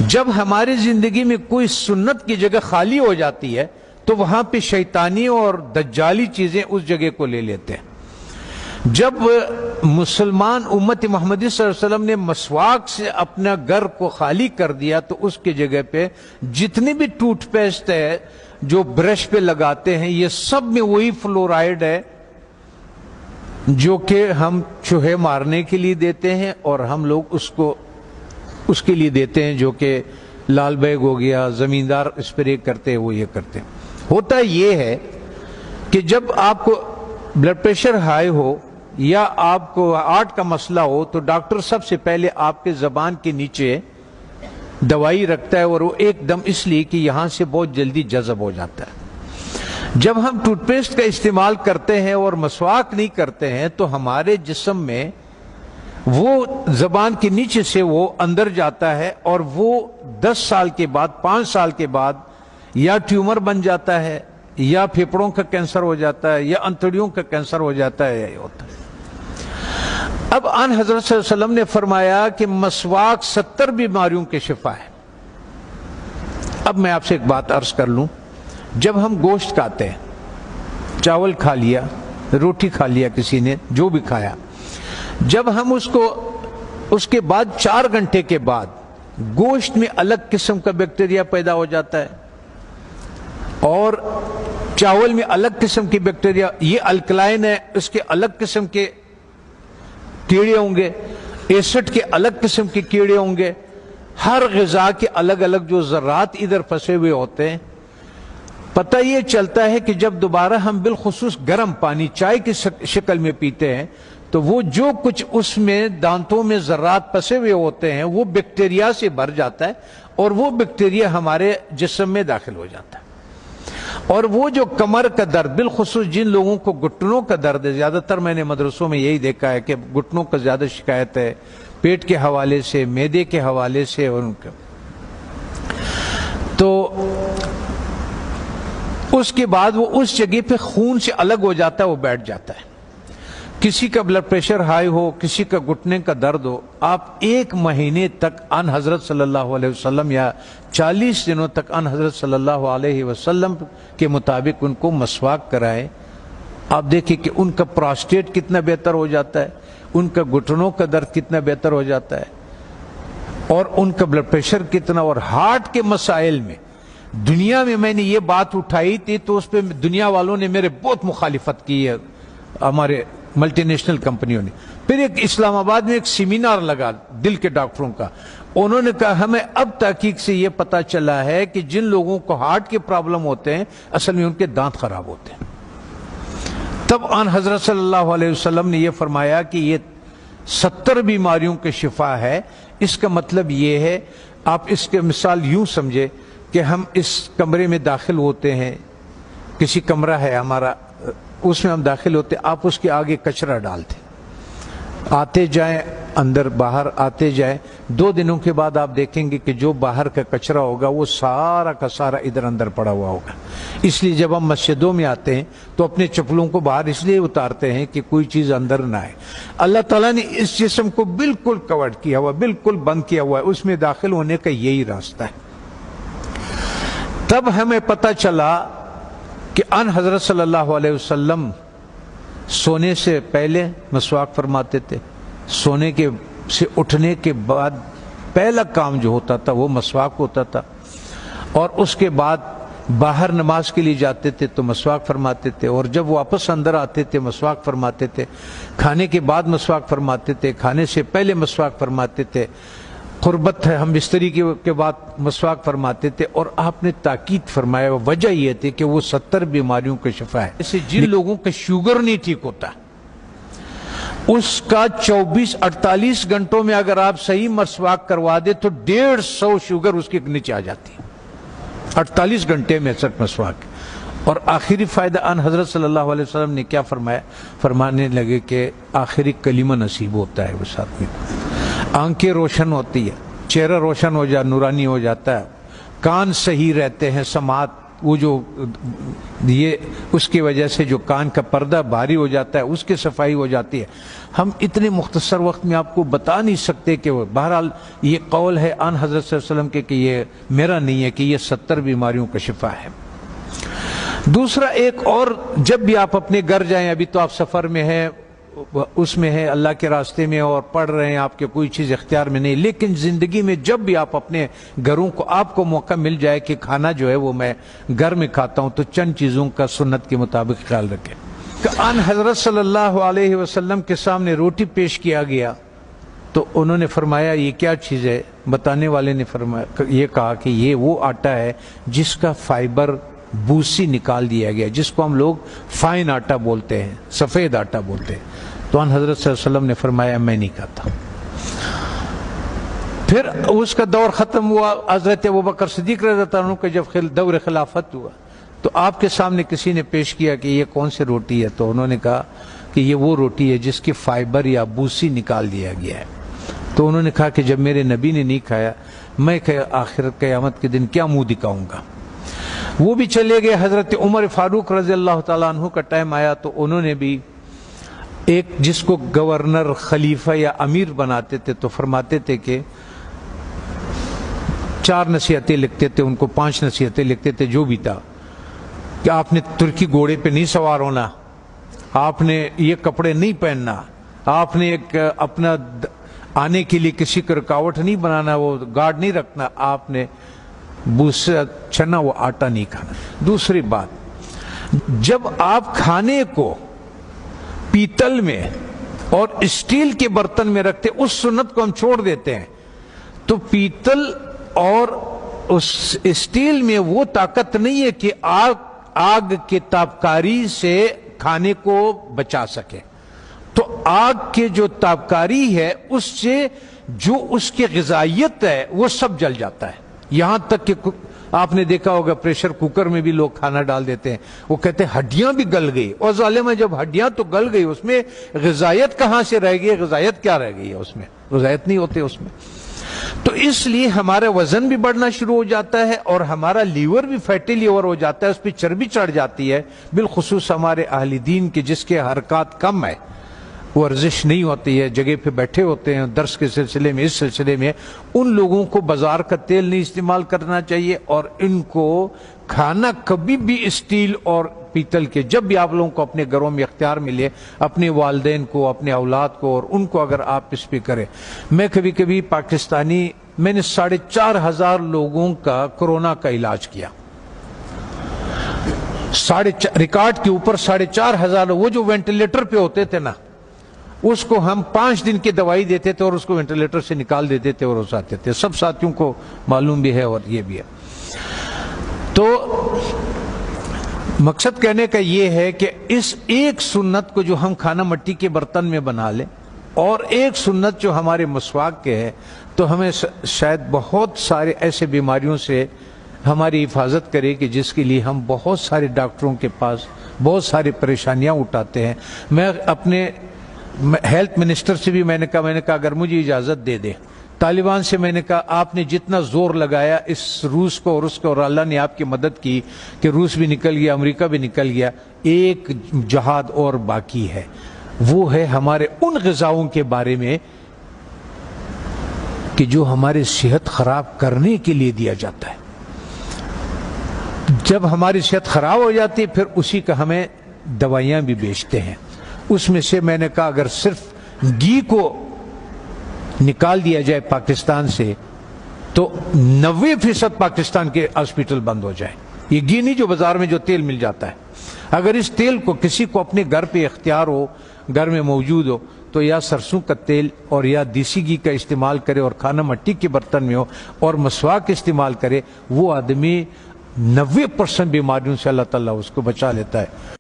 جب ہماری زندگی میں کوئی سنت کی جگہ خالی ہو جاتی ہے تو وہاں پہ شیطانی اور دجالی چیزیں اس جگہ کو لے لیتے ہیں۔ جب مسلمان امت محمدی صلی اللہ علیہ وسلم نے مسواک سے اپنا گھر کو خالی کر دیا تو اس کی جگہ پہ جتنے بھی ٹوتھ پیسٹ ہے جو برش پہ لگاتے ہیں یہ سب میں وہی فلورائڈ ہے جو کہ ہم چوہے مارنے کے لیے دیتے ہیں، اور ہم لوگ اس کے لیے دیتے ہیں جو کہ لال بیگ ہو گیا، زمیندار اسپرے کرتے ہیں وہ یہ کرتے ہیں۔ ہوتا یہ ہے کہ جب آپ کو بلڈ پریشر ہائی ہو یا آپ کو ہارٹ کا مسئلہ ہو تو ڈاکٹر سب سے پہلے آپ کے زبان کے نیچے دوائی رکھتا ہے، اور وہ ایک دم اس لیے کہ یہاں سے بہت جلدی جذب ہو جاتا ہے۔ جب ہم ٹوتھ پیسٹ کا استعمال کرتے ہیں اور مسواک نہیں کرتے ہیں تو ہمارے جسم میں وہ زبان کے نیچے سے وہ اندر جاتا ہے، اور وہ 10 سال کے بعد 5 سال کے بعد یا ٹیومر بن جاتا ہے یا پھیپھڑوں کا کینسر ہو جاتا ہے یا انتڑیوں کا کینسر ہو جاتا ہے، یہ ہوتا ہے۔ اب آن حضرت صلی اللہ علیہ وسلم نے فرمایا کہ مسواک 70 بیماریوں کے شفا ہے۔ اب میں آپ سے ایک بات عرض کر لوں، جب ہم گوشت کھاتے ہیں، چاول کھا لیا، روٹی کھا لیا، کسی نے جو بھی کھایا، جب ہم اس کے بعد 4 گھنٹے کے بعد گوشت میں الگ قسم کا بیکٹیریا پیدا ہو جاتا ہے اور چاول میں الگ قسم کی بیکٹیریا، یہ الکلائن ہے، اس کے الگ قسم کے کیڑے ہوں گے، ایسڈ کے الگ قسم کے کیڑے ہوں گے، ہر غذا کے الگ الگ جو ذرات ادھر پھنسے ہوئے ہوتے ہیں۔ پتہ یہ چلتا ہے کہ جب دوبارہ ہم بالخصوص گرم پانی چائے کی شکل میں پیتے ہیں تو وہ جو کچھ اس میں دانتوں میں ذرات پھنسے ہوئے ہوتے ہیں وہ بیکٹیریا سے بھر جاتا ہے، اور وہ بیکٹیریا ہمارے جسم میں داخل ہو جاتا ہے۔ اور وہ جو کمر کا درد، بالخصوص جن لوگوں کو گھٹنوں کا درد ہے، زیادہ تر میں نے مدرسوں میں یہی دیکھا ہے کہ گھٹنوں کا زیادہ شکایت ہے، پیٹ کے حوالے سے، معدے کے حوالے سے، اور ان کا تو اس کے بعد وہ اس جگہ پہ خون سے الگ ہو جاتا ہے، وہ بیٹھ جاتا ہے۔ کسی کا بلڈ پریشر ہائی ہو، کسی کا گھٹنے کا درد ہو، آپ 1 مہینے تک ان حضرت صلی اللہ علیہ وسلم یا 40 دنوں تک ان حضرت صلی اللہ علیہ وسلم کے مطابق ان کو مسواک کرائیں۔ آپ دیکھیں کہ ان کا پراسٹیٹ کتنا بہتر ہو جاتا ہے، ان کا گھٹنوں کا درد کتنا بہتر ہو جاتا ہے، اور ان کا بلڈ پریشر کتنا، اور ہارٹ کے مسائل میں دنیا میں نے یہ بات اٹھائی تھی تو اس پہ دنیا والوں نے میرے بہت مخالفت کی ہے، ہمارے ملٹی نیشنل کمپنیوں نے۔ پھر ایک اسلام آباد میں ایک سیمینار لگا دل کے ڈاکٹروں کا، انہوں نے کہا ہمیں اب تحقیق سے یہ پتا چلا ہے کہ جن لوگوں کو ہارٹ کے پرابلم ہوتے ہیں اصل میں ان کے دانت خراب ہوتے ہیں۔ تب آن حضرت صلی اللہ علیہ وسلم نے یہ فرمایا کہ یہ 70 بیماریوں کے شفا ہے۔ اس کا مطلب یہ ہے، آپ اس کے مثال یوں سمجھے کہ ہم اس کمرے میں داخل ہوتے ہیں، کسی کمرہ ہے ہمارا، اس میں ہم داخل ہوتے، آپ اس کے آگے کچرا ڈالتے، آتے جائیں اندر باہر آتے جائیں، 2 دنوں کے بعد آپ دیکھیں گے کہ جو باہر کا کچرا ہوگا وہ سارا کا سارا ادھر اندر پڑا ہوا ہوگا۔ اس لیے جب ہم مسجدوں میں آتے ہیں تو اپنے چپلوں کو باہر اس لیے اتارتے ہیں کہ کوئی چیز اندر نہ آئے۔ اللہ تعالیٰ نے اس جسم کو بالکل کور کیا ہوا، بالکل بند کیا ہوا ہے، اس میں داخل ہونے کا یہی راستہ ہے۔ تب ہمیں پتہ چلا کہ ان حضرت صلی اللہ علیہ وسلم سونے سے پہلے مسواک فرماتے تھے، سونے کے سے اٹھنے کے بعد پہلا کام جو ہوتا تھا وہ مسواک ہوتا تھا، اور اس کے بعد باہر نماز کے لیے جاتے تھے تو مسواک فرماتے تھے، اور جب واپس اندر آتے تھے مسواک فرماتے تھے، کھانے کے بعد مسواک فرماتے تھے، کھانے سے پہلے مسواک فرماتے تھے، قربت ہے ہم بستری کے بعد مسواک فرماتے تھے، اور آپ نے تاکید فرمایا، وجہ یہ تھی کہ وہ 70 بیماریوں کا شفا ہے۔ جیسے جن لوگوں کا شوگر نہیں ٹھیک ہوتا اس کا 24-48 گھنٹوں میں اگر آپ صحیح مسواک کروا دے تو 150 شوگر اس کے نیچے آ جاتی ہے، 48 گھنٹے میں صرف مسواک۔ اور آخری فائدہ ان حضرت صلی اللہ علیہ وسلم نے کیا فرمایا؟ فرمانے لگے کہ آخری کلمہ نصیب ہوتا ہے اس آدمی کو، آنکھیں روشن ہوتی ہے، چہرہ روشن ہو جاتا، نورانی ہو جاتا ہے، کان صحیح رہتے ہیں، سماعت وہ جو یہ اس کی وجہ سے جو کان کا پردہ بھاری ہو جاتا ہے اس کی صفائی ہو جاتی ہے. ہم اتنے مختصر وقت میں آپ کو بتا نہیں سکتے کہ وہ بہرحال یہ قول ہے آن حضرت صلی اللہ علیہ وسلم کے کہ یہ میرا نہیں ہے کہ یہ 70 بیماریوں کا شفا ہے. دوسرا ایک اور، جب بھی آپ اپنے گھر جائیں، ابھی تو آپ سفر میں ہیں، اس میں ہے اللہ کے راستے میں اور پڑھ رہے ہیں، آپ کے کوئی چیز اختیار میں نہیں، لیکن زندگی میں جب بھی آپ اپنے گھروں کو آپ کو موقع مل جائے کہ کھانا جو ہے وہ میں گھر میں کھاتا ہوں، تو چند چیزوں کا سنت کے مطابق خیال رکھیں. کہ ان حضرت صلی اللہ علیہ وسلم کے سامنے روٹی پیش کیا گیا تو انہوں نے فرمایا یہ کیا چیز ہے؟ بتانے والے نے فرمایا، یہ کہا کہ یہ وہ آٹا ہے جس کا فائبر بوسی نکال دیا گیا، جس کو ہم لوگ فائن آٹا بولتے ہیں، سفید آٹا بولتے ہیں. تو ان حضرت صلی اللہ علیہ وسلم نے فرمایا میں نہیں کھاتا. پھر اس کا دور ختم ہوا. حضرت ابوبکر صدیق رضی اللہ عنہ کا جب دور خلافت ہوا تو آپ کے سامنے کسی نے پیش کیا کہ یہ کون سی روٹی ہے؟ تو انہوں نے کہا کہ یہ وہ روٹی ہے جس کی فائبر یا بوسی نکال دیا گیا ہے. تو انہوں نے کہا کہ جب میرے نبی نے نہیں کھایا، میں آخرت قیامت کے دن کیا منہ دکھاؤں گا؟ وہ بھی چلے گئے. حضرت عمر فاروق رضی اللہ تعالیٰ عنہ کا ٹائم آیا تو انہوں نے بھی ایک جس کو گورنر، خلیفہ یا امیر بناتے تھے تو فرماتے تھے کہ 4 نصیحتیں لکھتے تھے، ان کو 5 نصیحتیں لکھتے تھے جو بھی تھا، کہ آپ نے ترکی گھوڑے پہ نہیں سوار ہونا، آپ نے یہ کپڑے نہیں پہننا، آپ نے ایک اپنا آنے کے لیے کسی کا رکاوٹ نہیں بنانا، وہ گارڈ نہیں رکھنا، آپ نے بوسا چنا وہ آٹا نہیں کھانا. دوسری بات، جب آپ کھانے کو پیتل میں اور اسٹیل کے برتن میں رکھتے، اس سنت کو ہم چھوڑ دیتے ہیں. تو پیتل اور اس اسٹیل میں وہ طاقت نہیں ہے کہ آگ کے تابکاری سے کھانے کو بچا سکے. تو آگ کے جو تابکاری ہے اس سے جو اس کی غذائیت ہے وہ سب جل جاتا ہے. یہاں تک کہ آپ نے دیکھا ہوگا پریشر کوکر میں بھی لوگ کھانا ڈال دیتے ہیں، وہ کہتے ہیں ہڈیاں بھی گل گئی. اور ظالم ہے، جب ہڈیاں تو گل گئی اس میں غذائیت کہاں سے رہ گئی؟ غذائیت کیا رہ گئی ہے اس میں؟ غذائیت نہیں ہوتے اس میں. تو اس لیے ہمارا وزن بھی بڑھنا شروع ہو جاتا ہے اور ہمارا لیور بھی فیٹی لیور ہو جاتا ہے، اس پہ چربی چڑھ جاتی ہے. بالخصوص ہمارے اہل دین کے جس کے حرکات کم ہے، ورزش نہیں ہوتی ہے، جگہ پہ بیٹھے ہوتے ہیں درس کے سلسلے میں، اس سلسلے میں، ان لوگوں کو بازار کا تیل نہیں استعمال کرنا چاہیے. اور ان کو کھانا کبھی بھی اسٹیل اور پیتل کے، جب بھی آپ لوگوں کو اپنے گھروں میں اختیار ملے، اپنے والدین کو، اپنے اولاد کو، اور ان کو اگر آپ اس پہ کریں. میں کبھی کبھی پاکستانی، میں نے 4,500 لوگوں کا کورونا کا علاج کیا، ریکارڈ کے اوپر 4,500. وہ جو وینٹیلیٹر پہ ہوتے تھے نا، اس کو ہم 5 دن کی دوائی دیتے تھے اور اس کو وینٹیلیٹر سے نکال دیتے تھے اور اس آتے تھے. سب ساتھیوں کو معلوم بھی ہے اور یہ بھی ہے. تو مقصد کہنے کا یہ ہے کہ اس ایک سنت کو جو ہم کھانا مٹی کے برتن میں بنا لیں، اور ایک سنت جو ہمارے مسواک کے ہے، تو ہمیں شاید بہت سارے ایسے بیماریوں سے ہماری حفاظت کرے کہ جس کے لیے ہم بہت سارے ڈاکٹروں کے پاس بہت ساری پریشانیاں اٹھاتے ہیں. میں اپنے ہیلتھ منسٹر سے بھی میں نے کہا اگر مجھے اجازت دے دے، طالبان سے میں نے کہا آپ نے جتنا زور لگایا اس روس کو اور اس کو، اور اللہ نے آپ کی مدد کی کہ روس بھی نکل گیا، امریکہ بھی نکل گیا، ایک جہاد اور باقی ہے. وہ ہے ہمارے ان غذاؤں کے بارے میں کہ جو ہماری صحت خراب کرنے کے لیے دیا جاتا ہے. جب ہماری صحت خراب ہو جاتی ہے پھر اسی کا ہمیں دوائیاں بھی بیچتے ہیں. اس میں سے میں نے کہا اگر صرف گھی کو نکال دیا جائے پاکستان سے تو 90% پاکستان کے ہاسپٹل بند ہو جائیں. یہ گھی نہیں جو بازار میں جو تیل مل جاتا ہے. اگر اس تیل کو کسی کو اپنے گھر پہ اختیار ہو، گھر میں موجود ہو، تو یا سرسوں کا تیل اور یا دیسی گھی کا استعمال کرے اور کھانا مٹی کے برتن میں ہو اور مسواک استعمال کرے. وہ آدمی 90% بیماریوں سے اللہ تعالیٰ اس کو بچا لیتا ہے.